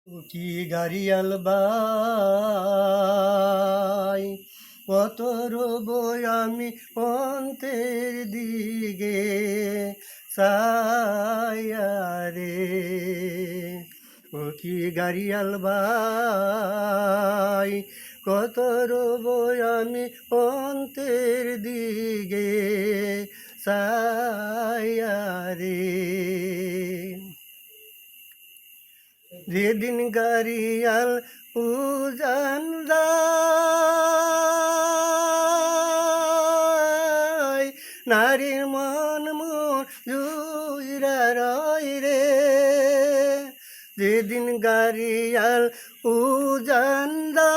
কি গাড়িয়াল বাই কত রব আমি অন্তের দিকে সায়ারে ও কি গাড়িয়াল বাই কত রব আমি অন্তের দিকে সায়ারে যেদিন গাড়িয়াল উজান যায় নারীর মন জুইরা রয় রে যেদিন গাড়িয়াল উজান যায়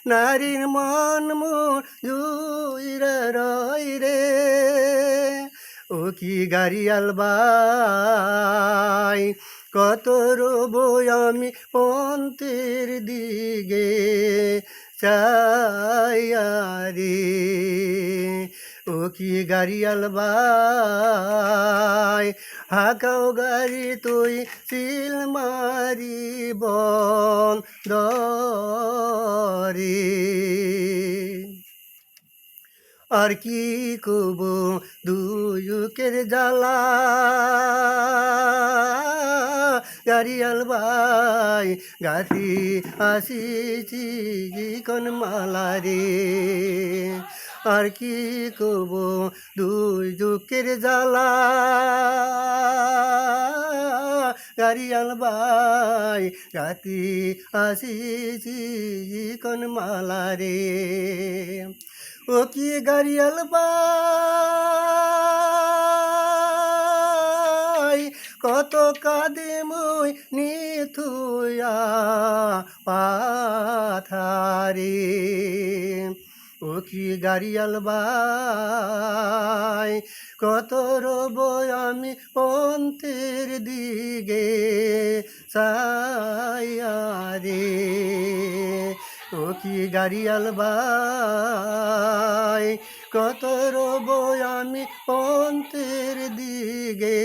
নারীর মন জুইরা রয় রে ও কি গাড়িয়াল বাই কত রব আমি অন্তের দিকে চাইয়ারে ও কি গাড়িয়াল বাই হাকাও গাড়ি তুই সিল মারি বন দরে আর কি কব দুয়ুকের জ্বালা গাড়িয়াল বাই গাতি আসিছি কোন মালা রে আর কি কব দুয়ুকের জ্বালা গাড়িয়াল বাই গাতি আসিছি কোন মালা রে ও কি গাড়িয়াল বাই কত কাঁদে মই নিথুয়া পাথারে ও কি গাড়িয়াল বাই কত রব আমি অন্তের দিকে সায়ারে ও কি গাড়িয়াল বাই কত রব আমি অন্তের দিকে